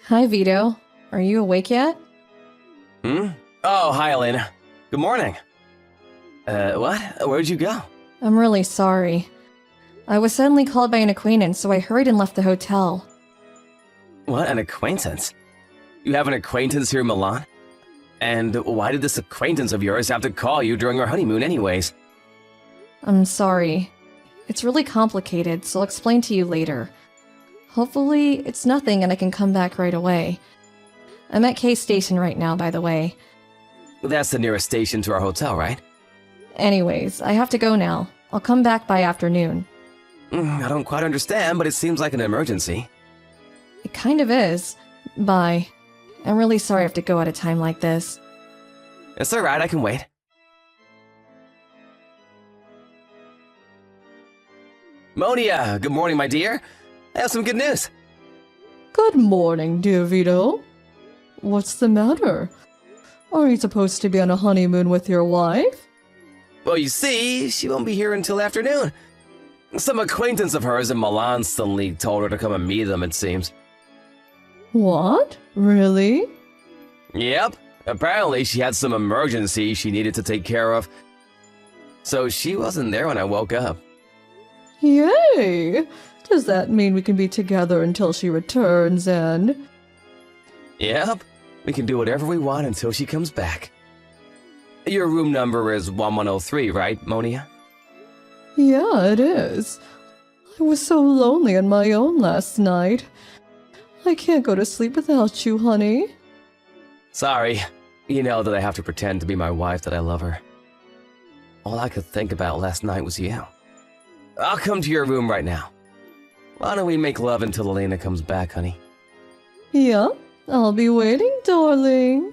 Hi, Vito. Are you awake yet? Hmm? Oh, hi, Elena. Good morning. What? Where'd you go? I'm really sorry. I was suddenly called by an acquaintance, so I hurried and left the hotel. What, an acquaintance? You have an acquaintance here in Milan? And why did this acquaintance of yours have to call you during our honeymoon anyways? I'm sorry. It's really complicated, so I'll explain to you later. Hopefully, it's nothing and I can come back right away. I'm at K Station right now, by the way. That's the nearest station to our hotel, right? Anyways, I have to go now. I'll come back by afternoon. I don't quite understand, but it seems like an emergency. It kind of is. Bye. I'm really sorry I have to go at a time like this. It's alright, I can wait. Monia, good morning, my dear. I have some good news. Good morning, dear Vito. What's the matter? Are you supposed to be on a honeymoon with your wife? Well, you see, she won't be here until afternoon. Some acquaintance of hers in Milan suddenly told her to come and meet them, it seems. What? Really? Yep. Apparently she had some emergency she needed to take care of. So she wasn't there when I woke up. Yay! Does that mean we can be together until she returns and... Yep. We can do whatever we want until she comes back. Your room number is 1103, right, Monia? Yeah, it is. I was so lonely on my own last night. I can't go to sleep without you, honey. Sorry. You know that I have to pretend to be my wife that I love her. All I could think about last night was you. I'll come to your room right now. Why don't we make love until Elena comes back, honey? Yeah, I'll be waiting, darling.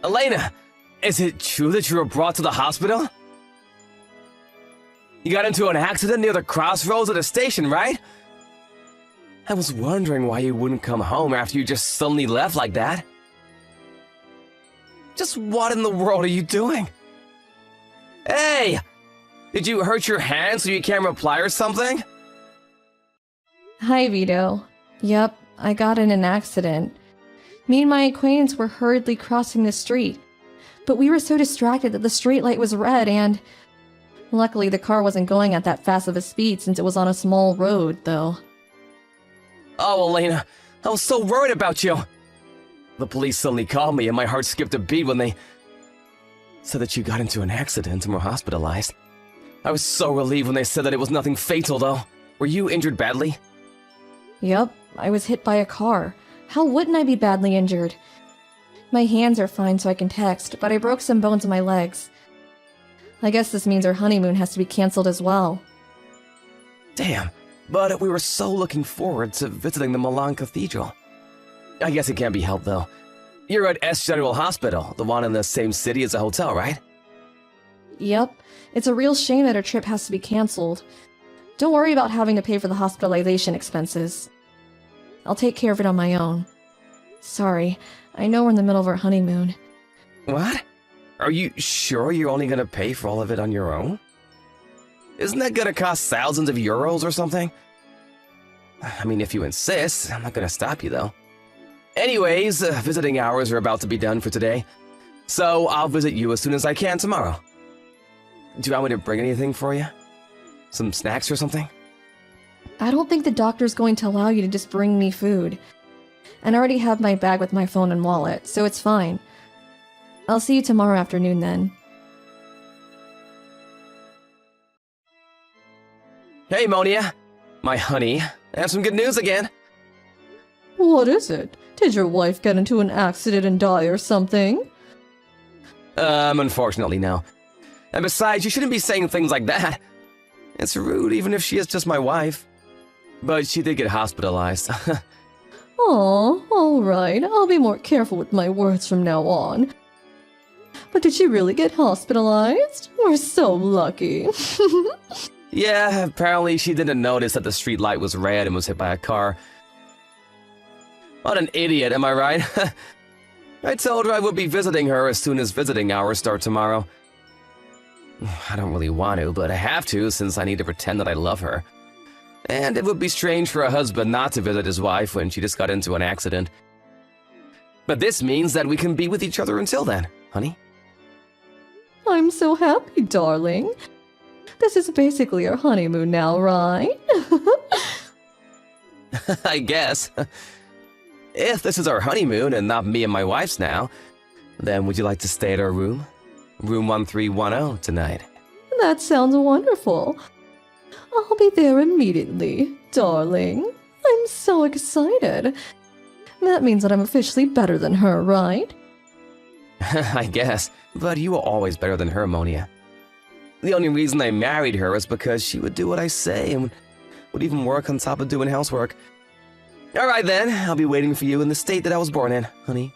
Elena! Is it true that you were brought to the hospital? You got into an accident near the crossroads of the station, right? I was wondering why you wouldn't come home after you just suddenly left like that. Just what in the world are you doing? Hey! Did you hurt your hand so you can't reply or something? Hi, Vito. Yep, I got in an accident. Me and my acquaintance were hurriedly crossing the street, but we were so distracted that the street light was red and... Luckily, the car wasn't going at that fast of a speed since it was on a small road, though. Oh, Elena, I was so worried about you. The police suddenly called me and my heart skipped a beat when they said that you got into an accident and were hospitalized. I was so relieved when they said that it was nothing fatal, though. Were you injured badly? Yep, I was hit by a car. How wouldn't I be badly injured? My hands are fine so I can text, but I broke some bones in my legs. I guess this means our honeymoon has to be cancelled as well. Damn, but we were so looking forward to visiting the Milan Cathedral. I guess it can't be helped, though. You're at S General Hospital, the one in the same city as the hotel, right? Yep, it's a real shame that our trip has to be cancelled. Don't worry about having to pay for the hospitalization expenses. I'll take care of it on my own. Sorry, I know we're in the middle of our honeymoon. What? Are you sure you're only gonna pay for all of it on your own? Isn't that gonna cost thousands of euros or something? I mean, if you insist, I'm not gonna stop you, though. Anyways, visiting hours are about to be done for today, so I'll visit you as soon as I can tomorrow. Do you want me to bring anything for you? Some snacks or something? I don't think the doctor's going to allow you to just bring me food. And I already have my bag with my phone and wallet, so it's fine. I'll see you tomorrow afternoon then. Hey, Monia. My honey. I have some good news again. What is it? Did your wife get into an accident and die or something? Unfortunately, no. And besides, you shouldn't be saying things like that. It's rude, even if she is just my wife. But she did get hospitalized. Aw, alright, I'll be more careful with my words from now on. But did she really get hospitalized? We're so lucky. Yeah, apparently she didn't notice that the street light was red and was hit by a car. What an idiot, am I right? I told her I would be visiting her as soon as visiting hours start tomorrow. I don't really want to, but I have to since I need to pretend that I love her. And it would be strange for a husband not to visit his wife when she just got into an accident. But this means that we can be with each other until then, honey. I'm so happy, darling. This is basically our honeymoon now, right? I guess. If this is our honeymoon and not me and my wife's now, then would you like to stay at our room? Room 1310 tonight. That sounds wonderful. I'll be there immediately, darling. I'm so excited. That means that I'm officially better than her, right? I guess, but you were always better than her, Monia. The only reason I married her is because she would do what I say and would even work on top of doing housework. Alright then, I'll be waiting for you in the state that I was born in, honey.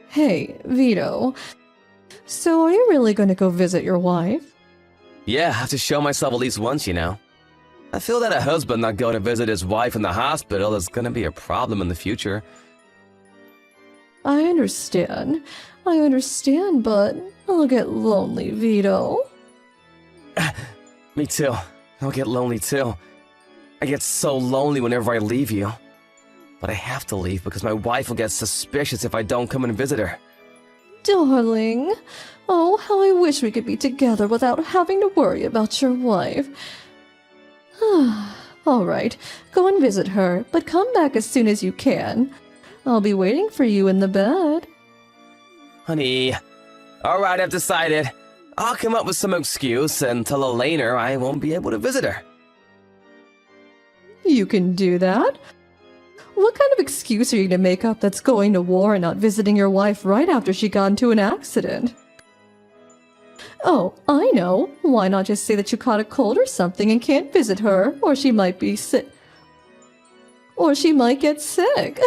Hey, Vito. So are you really going to go visit your wife? Yeah, I have to show myself at least once, you know. I feel that a husband not going to visit his wife in the hospital is going to be a problem in the future. I understand, but I'll get lonely, Vito. Me too. I'll get lonely too. I get so lonely whenever I leave you. But I have to leave because my wife will get suspicious if I don't come and visit her. Darling, oh, how I wish we could be together without having to worry about your wife. All right, go and visit her, but come back as soon as you can. I'll be waiting for you in the bed. Honey, all right, I've decided. I'll come up with some excuse and tell Elena I won't be able to visit her. You can do that? What kind of excuse are you to make up that's going to war and not visiting your wife right after she got into an accident? Oh, I know. Why not just say that you caught a cold or something and can't visit her, or she might be sick. Or she might get sick.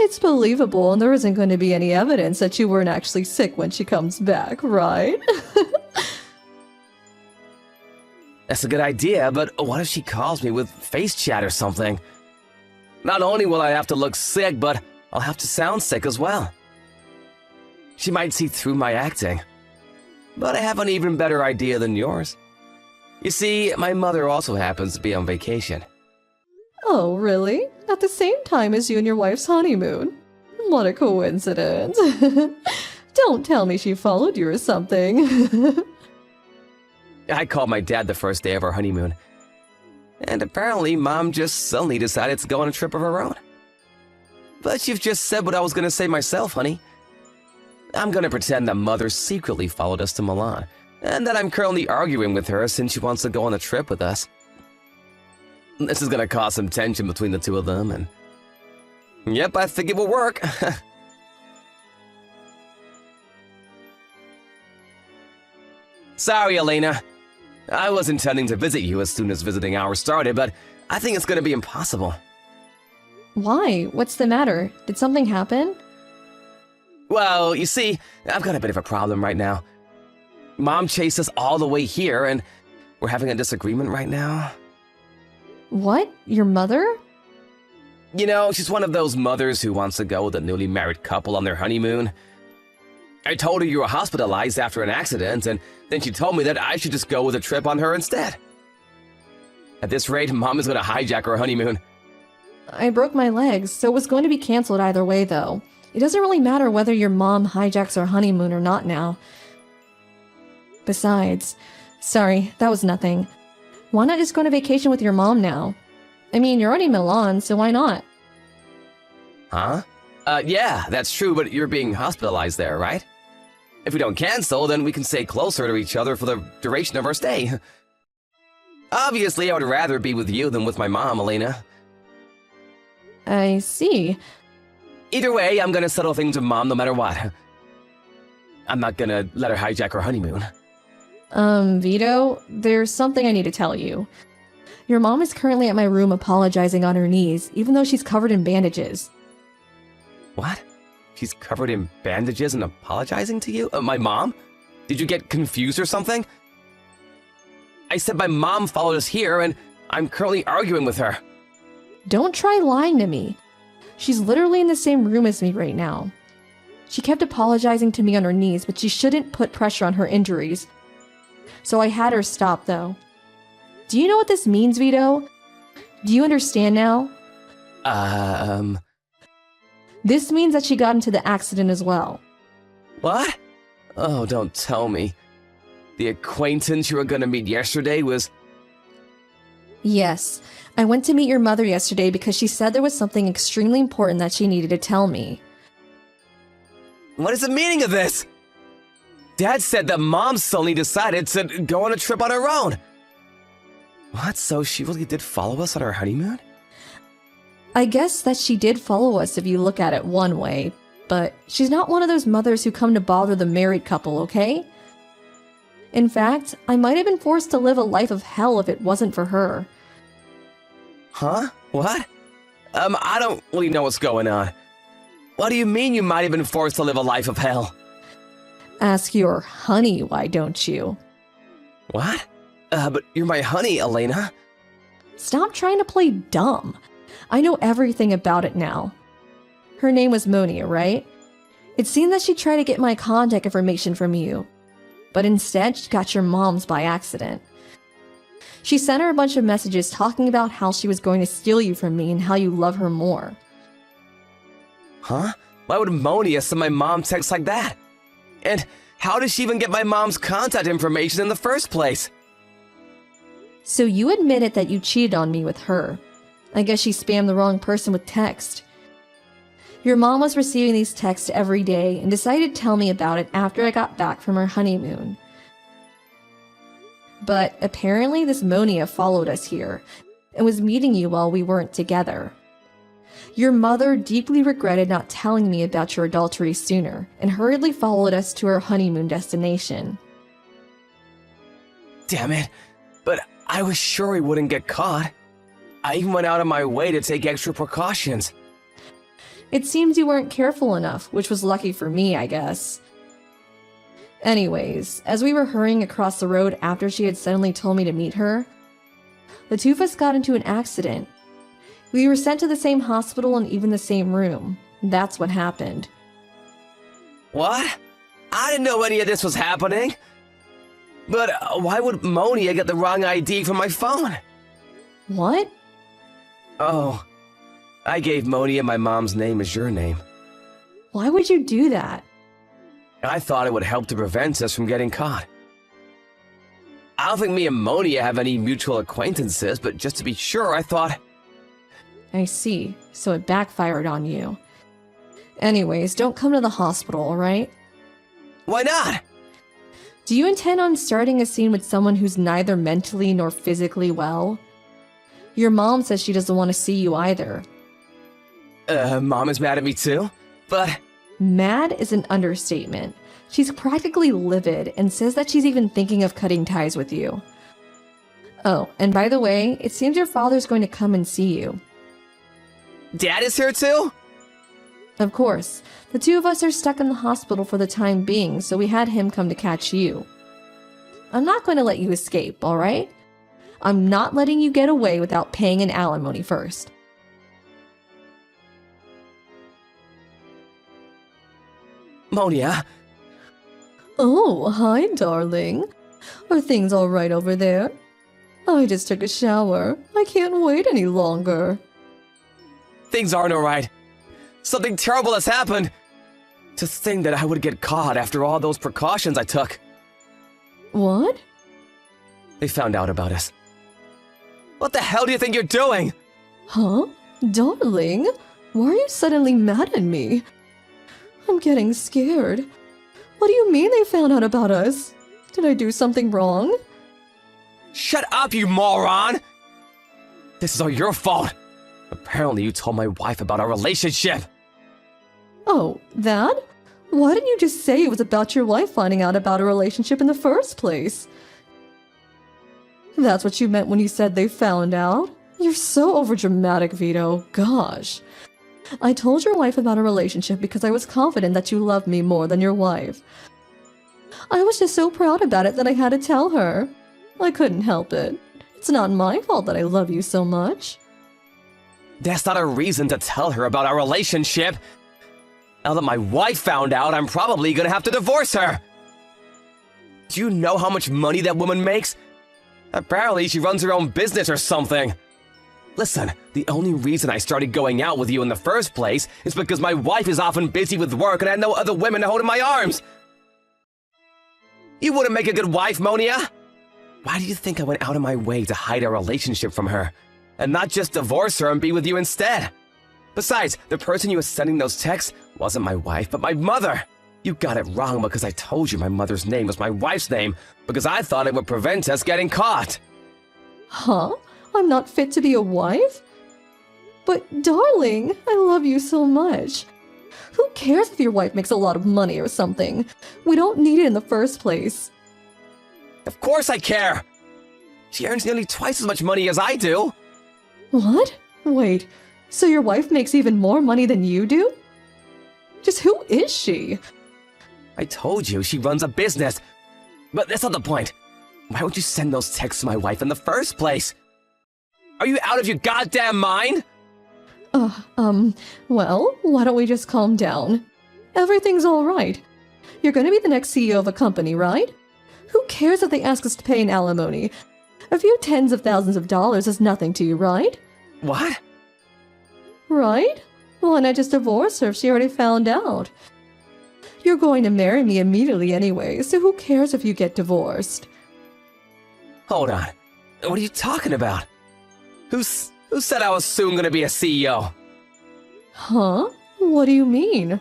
It's believable, and there isn't going to be any evidence that you weren't actually sick when she comes back, right? That's a good idea, but what if she calls me with face chat or something? Not only will I have to look sick, but I'll have to sound sick as well. She might see through my acting. But I have an even better idea than yours. You see, my mother also happens to be on vacation. Oh, really? At the same time as you and your wife's honeymoon? What a coincidence. Don't tell me she followed you or something. I called my dad the first day of our honeymoon. And apparently, Mom just suddenly decided to go on a trip of her own. But you've just said what I was going to say myself, honey. I'm going to pretend that Mother secretly followed us to Milan, and that I'm currently arguing with her since she wants to go on a trip with us. This is going to cause some tension between the two of them, and... Yep, I think it will work. Sorry, Elena. I was intending to visit you as soon as visiting hours started, but I think it's going to be impossible. Why? What's the matter? Did something happen? Well, you see, I've got a bit of a problem right now. Mom chased us all the way here, and we're having a disagreement right now. What? Your mother? You know, she's one of those mothers who wants to go with a newly married couple on their honeymoon. I told her you were hospitalized after an accident, and then she told me that I should just go with a trip on her instead. At this rate, Mom is going to hijack our honeymoon. I broke my legs, so it was going to be canceled either way, though. It doesn't really matter whether your mom hijacks our honeymoon or not now. Besides, sorry, that was nothing. Why not just go on a vacation with your mom now? I mean, you're already in Milan, so why not? Huh? Yeah, that's true, but you're being hospitalized there, right? If we don't cancel, then we can stay closer to each other for the duration of our stay. Obviously, I would rather be with you than with my mom, Elena. I see. Either way, I'm gonna settle things with Mom no matter what. I'm not gonna let her hijack our honeymoon. Vito, there's something I need to tell you. Your mom is currently at my room apologizing on her knees, even though she's covered in bandages. What? She's covered in bandages and apologizing to you? My mom? Did you get confused or something? I said my mom followed us here, and I'm currently arguing with her. Don't try lying to me. She's literally in the same room as me right now. She kept apologizing to me on her knees, but she shouldn't put pressure on her injuries. So I had her stop, though. Do you know what this means, Vito? Do you understand now? This means that she got into the accident as well. What? Oh, don't tell me. The acquaintance you were gonna meet yesterday was... Yes, I went to meet your mother yesterday because she said there was something extremely important that she needed to tell me. What is the meaning of this? Dad said that Mom suddenly decided to go on a trip on her own. What, so she really did follow us on our honeymoon? I guess that she did follow us if you look at it one way, but she's not one of those mothers who come to bother the married couple, okay? In fact, I might have been forced to live a life of hell if it wasn't for her. Huh? What? I don't really know what's going on. What do you mean you might have been forced to live a life of hell? Ask your honey, why don't you? What? But you're my honey, Elena. Stop trying to play dumb. I know everything about it now. Her name was Monia, right? It seemed that she tried to get my contact information from you, but instead she got your mom's by accident. She sent her a bunch of messages talking about how she was going to steal you from me and how you love her more. Huh? Why would Monia send my mom texts like that? And how did she even get my mom's contact information in the first place? So you admitted that you cheated on me with her. I guess she spammed the wrong person with text. Your mom was receiving these texts every day and decided to tell me about it after I got back from our honeymoon. But apparently this Monia followed us here and was meeting you while we weren't together. Your mother deeply regretted not telling me about your adultery sooner and hurriedly followed us to our honeymoon destination. Damn it. But I was sure we wouldn't get caught. I even went out of my way to take extra precautions. It seems you weren't careful enough, which was lucky for me, I guess. Anyways, as we were hurrying across the road after she had suddenly told me to meet her, the two of us got into an accident. We were sent to the same hospital and even the same room. That's what happened. What? I didn't know any of this was happening. But why would Monia get the wrong ID from my phone? What? Oh, I gave Monia my mom's name as your name. Why would you do that? I thought it would help to prevent us from getting caught. I don't think me and Monia have any mutual acquaintances, but just to be sure, I thought... I see, so it backfired on you. Anyways, don't come to the hospital, alright? Why not? Do you intend on starting a scene with someone who's neither mentally nor physically well? Your mom says she doesn't want to see you either. Mom is mad at me too? But... Mad is an understatement. She's practically livid and says that she's even thinking of cutting ties with you. Oh, and by the way, it seems your father's going to come and see you. Dad is here too? Of course. The two of us are stuck in the hospital for the time being, so we had him come to catch you. I'm not going to let you escape, alright? I'm not letting you get away without paying an alimony first. Monia? Oh, hi, darling. Are things all right over there? I just took a shower. I can't wait any longer. Things aren't alright. Something terrible has happened. To think that I would get caught after all those precautions I took. What? They found out about us. What the hell do you think you're doing? Huh? Darling? Why are you suddenly mad at me? I'm getting scared. What do you mean they found out about us? Did I do something wrong? Shut up, you moron! This is all your fault. Apparently you told my wife about our relationship. Oh, that? Why didn't you just say it was about your wife finding out about a relationship in the first place? That's what you meant when you said they found out? You're so overdramatic, Vito. Gosh. I told your wife about a relationship because I was confident that you loved me more than your wife. I was just so proud about it that I had to tell her. I couldn't help it. It's not my fault that I love you so much. That's not a reason to tell her about our relationship. Now that my wife found out, I'm probably gonna have to divorce her. Do you know how much money that woman makes? Apparently she runs her own business or something. Listen, the only reason I started going out with you in the first place is because my wife is often busy with work and I had no other women to hold in my arms. You wouldn't make a good wife, Monia. Why do you think I went out of my way to hide our relationship from her, and not just divorce her and be with you instead? Besides, the person you were sending those texts wasn't my wife, but my mother. You got it wrong because I told you my mother's name was my wife's name because I thought it would prevent us getting caught. Huh? I'm not fit to be a wife? But darling, I love you so much. Who cares if your wife makes a lot of money or something? We don't need it in the first place. Of course I care. She earns nearly twice as much money as I do. What? Wait, so your wife makes even more money than you do? Just who is she? I told you she runs a business. But that's not the point. Why would you send those texts to my wife in the first place? Are you out of your goddamn mind? Well, why don't we just calm down? Everything's all right. You're going to be the next CEO of a company, right? Who cares if they ask us to pay an alimony? A few tens of thousands of dollars is nothing to you, right? What? Right? Why not just divorce her if she already found out? You're going to marry me immediately anyway, so who cares if you get divorced? Hold on. What are you talking about? Who said I was soon gonna be a CEO? Huh? What do you mean?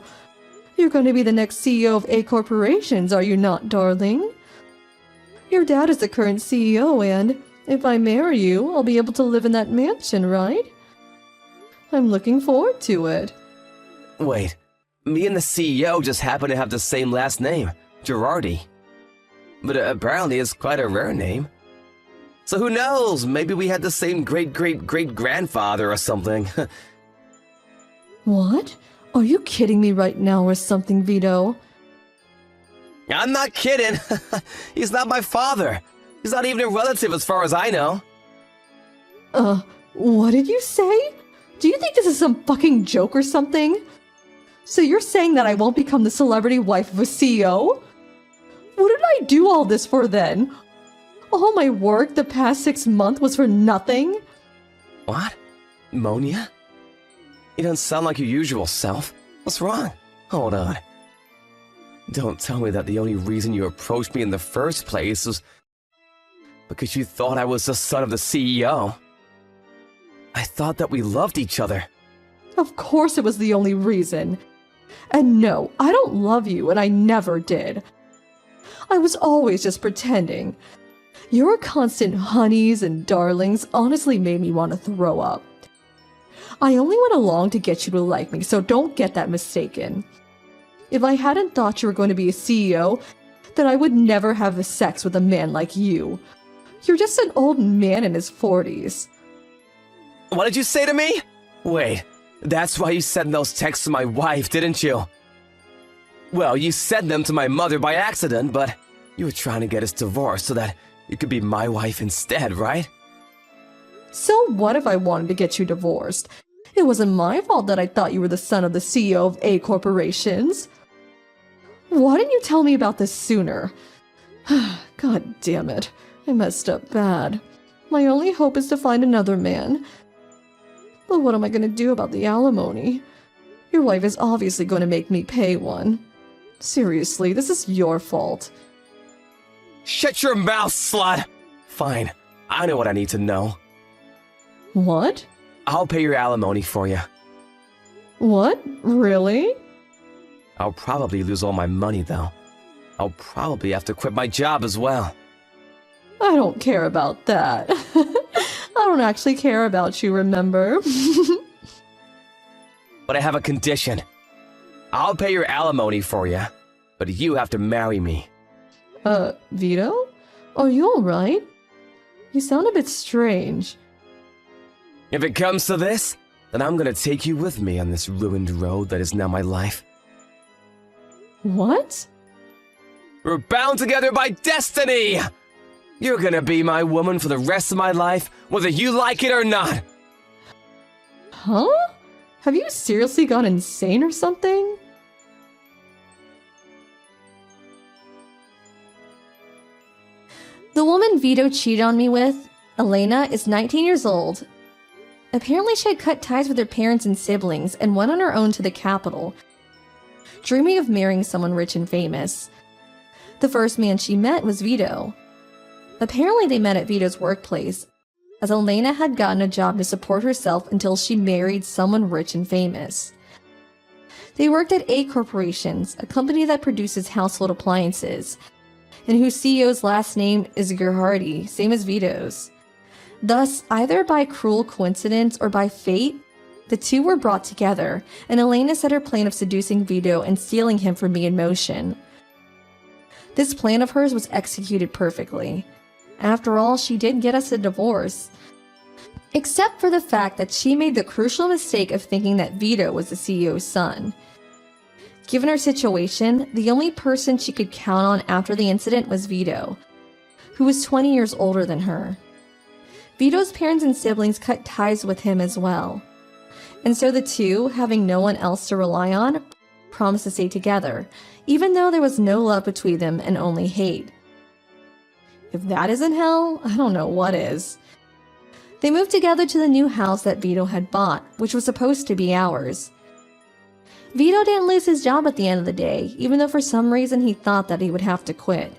You're going to be the next CEO of A corporations, are you not, darling? Your dad is the current CEO, and if I marry you, I'll be able to live in that mansion, right? I'm looking forward to it. Wait, me and the CEO just happen to have the same last name, Girardi. But apparently it's quite a rare name. So who knows, maybe we had the same great-great-great-grandfather or something. What? Are you kidding me right now or something, Vito? I'm not kidding. He's not my father. He's not even a relative as far as I know. What did you say? Do you think this is some fucking joke or something? So you're saying that I won't become the celebrity wife of a CEO? What did I do all this for then? All my work the past 6 months was for nothing? What? Monia? You don't sound like your usual self. What's wrong? Hold on. Don't tell me that the only reason you approached me in the first place was because you thought I was the son of the CEO. I thought that we loved each other. Of course it was the only reason. And no, I don't love you, and I never did. I was always just pretending. Your constant honeys and darlings honestly made me want to throw up. I only went along to get you to like me, so don't get that mistaken. If I hadn't thought you were going to be a CEO, then I would never have sex with a man like you. You're just an old man in his 40s. What did you say to me? Wait, that's why you sent those texts to my wife, didn't you? Well, you sent them to my mother by accident, but you were trying to get us divorced so that you could be my wife instead, right? So what if I wanted to get you divorced? It wasn't my fault that I thought you were the son of the CEO of A corporations. Why didn't you tell me about this sooner? God damn it. I messed up bad. My only hope is to find another man. But what am I going to do about the alimony? Your wife is obviously going to make me pay one. Seriously, this is your fault. Shut your mouth, slut! Fine, I know what I need to know. What? I'll pay your alimony for you. What? Really? I'll probably lose all my money, though. I'll probably have to quit my job as well. I don't care about that. I don't actually care about you, remember? But I have a condition. I'll pay your alimony for you, but you have to marry me. Vito? Are you alright? You sound a bit strange. If it comes to this, then I'm gonna take you with me on this ruined road that is now my life. What? We're bound together by destiny! You're gonna be my woman for the rest of my life, whether you like it or not! Huh? Have you seriously gone insane or something? The woman Vito cheated on me with, Elena, is 19 years old. Apparently she had cut ties with her parents and siblings and went on her own to the capital, dreaming of marrying someone rich and famous. The first man she met was Vito. Apparently they met at Vito's workplace, as Elena had gotten a job to support herself until she married someone rich and famous. They worked at A Corporations, a company that produces household appliances, and whose CEO's last name is Gerhardi, same as Vito's. Thus, either by cruel coincidence or by fate, the two were brought together, and Elena set her plan of seducing Vito and stealing him from me in motion. This plan of hers was executed perfectly. After all, she did get us a divorce. Except for the fact that she made the crucial mistake of thinking that Vito was the CEO's son. Given her situation, the only person she could count on after the incident was Vito, who was 20 years older than her. Vito's parents and siblings cut ties with him as well. And so the two, having no one else to rely on, promised to stay together, even though there was no love between them and only hate. If that isn't hell, I don't know what is. They moved together to the new house that Vito had bought, which was supposed to be ours. Vito didn't lose his job at the end of the day, even though for some reason he thought that he would have to quit.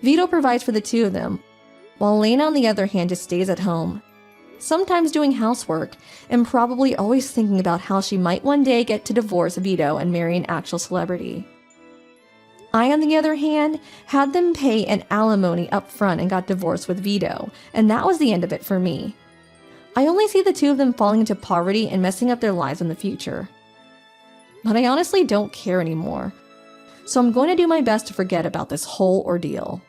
Vito provides for the two of them, while Elena on the other hand just stays at home, sometimes doing housework, and probably always thinking about how she might one day get to divorce Vito and marry an actual celebrity. I, on the other hand, had them pay an alimony up front and got divorced with Vito, and that was the end of it for me. I only see the two of them falling into poverty and messing up their lives in the future. But I honestly don't care anymore, so I'm going to do my best to forget about this whole ordeal.